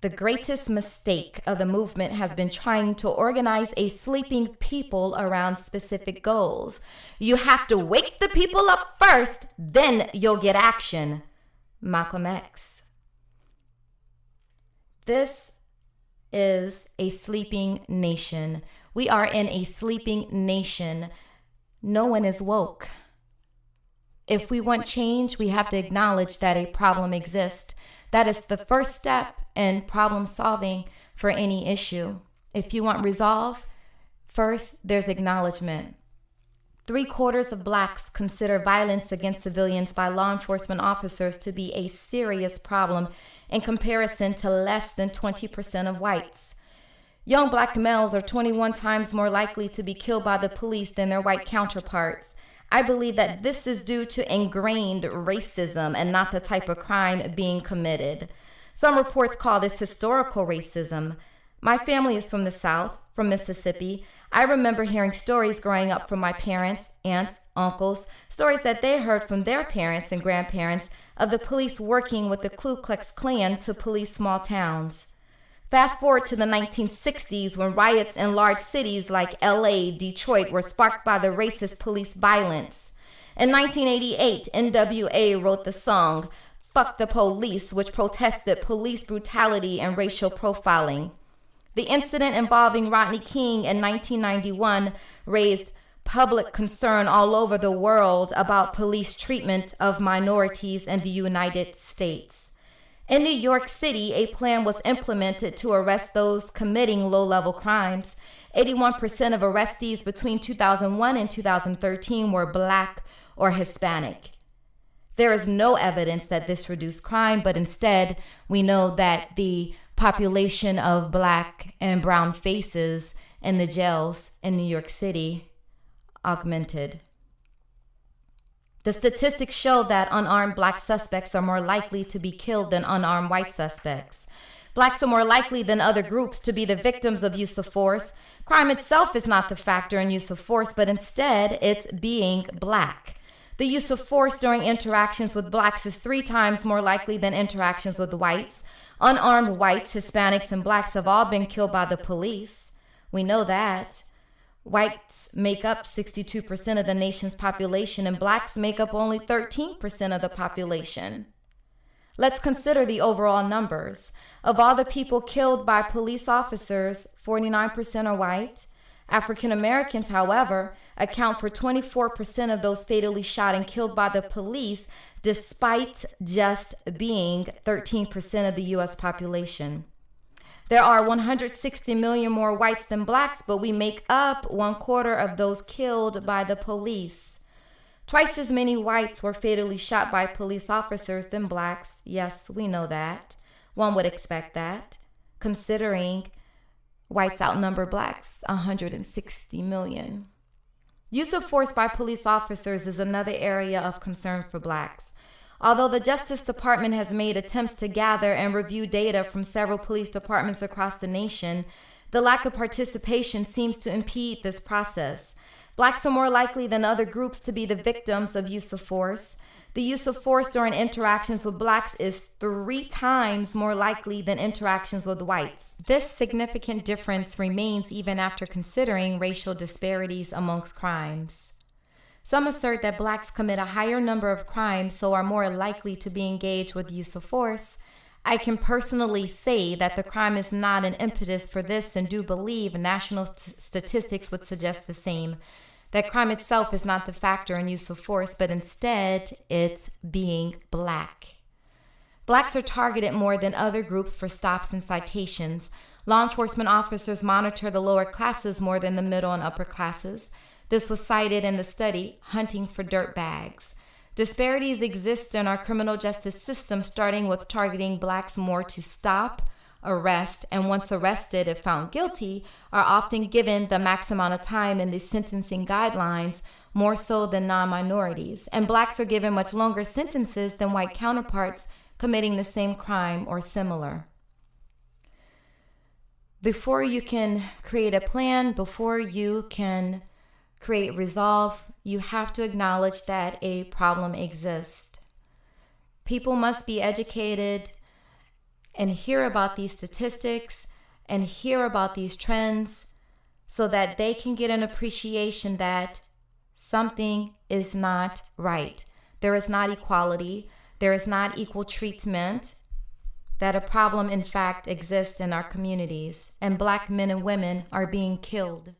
The greatest mistake of the movement has been trying to organize a sleeping people around specific goals. You have to wake the people up first, then you'll get action. Malcolm X. This is a sleeping nation. We are in a sleeping nation. No one is woke. If we want change, we have to acknowledge that a problem exists. That is the first step in problem solving for any issue. If you want resolve, first there's acknowledgement. 3/4 of Blacks consider violence against civilians by law enforcement officers to be a serious problem in comparison to less than 20% of whites. Young Black males are 21 times more likely to be killed by the police than their white counterparts. I believe that this is due to ingrained racism and not the type of crime being committed. Some reports call this historical racism. My family is from the South, from Mississippi. I remember hearing stories growing up from my parents, aunts, uncles, stories that they heard from their parents and grandparents of the police working with the Ku Klux Klan to police small towns. Fast forward to the 1960s when riots in large cities like LA, Detroit were sparked by the racist police violence. In 1988, NWA wrote the song Fuck the Police, which protested police brutality and racial profiling. The incident involving Rodney King in 1991 raised public concern all over the world about police treatment of minorities in the United States. In New York City, a plan was implemented to arrest those committing low-level crimes. 81% of arrestees between 2001 and 2013 were Black or Hispanic. There is no evidence that this reduced crime, but instead, we know that the population of Black and brown faces in the jails in New York City augmented. The statistics show that unarmed Black suspects are more likely to be killed than unarmed white suspects. Blacks are more likely than other groups to be the victims of use of force. Crime itself is not the factor in use of force, but instead it's being Black. The use of force during interactions with Blacks is 3 times more likely than interactions with whites. Unarmed whites, Hispanics, and Blacks have all been killed by the police. We know that. Whites make up 62% of the nation's population, and Blacks make up only 13% of the population. Let's consider the overall numbers. Of all the people killed by police officers, 49% are white. African Americans, however, account for 24% of those fatally shot and killed by the police, despite just being 13% of the U.S. population. There are 160 million more whites than Blacks, but we make up 1/4 of those killed by the police. Twice as many whites were fatally shot by police officers than Blacks. Yes, we know that. One would expect that, considering whites outnumber Blacks 160 million. Use of force by police officers is another area of concern for Blacks. Although the Justice Department has made attempts to gather and review data from several police departments across the nation, the lack of participation seems to impede this process. Blacks are more likely than other groups to be the victims of use of force. The use of force during interactions with Blacks is 3 times more likely than interactions with whites. This significant difference remains even after considering racial disparities amongst crimes. Some assert that Blacks commit a higher number of crimes, so are more likely to be engaged with use of force. I can personally say that the crime is not an impetus for this, and do believe national statistics would suggest the same. That crime itself is not the factor in use of force, but instead it's being Black. Blacks are targeted more than other groups for stops and citations. Law enforcement officers monitor the lower classes more than the middle and upper classes. This was cited in the study, Hunting for Dirt Bags. Disparities exist in our criminal justice system, starting with targeting Blacks more to stop, arrest, and once arrested, if found guilty, are often given the max amount of time in the sentencing guidelines, more so than non-minorities. And Blacks are given much longer sentences than white counterparts committing the same crime or similar. Before you can create a plan, before you can create resolve, you have to acknowledge that a problem exists. People must be educated and hear about these statistics and hear about these trends so that they can get an appreciation that something is not right. There is not equality. There is not equal treatment. That a problem, in fact, exists in our communities, and Black men and women are being killed.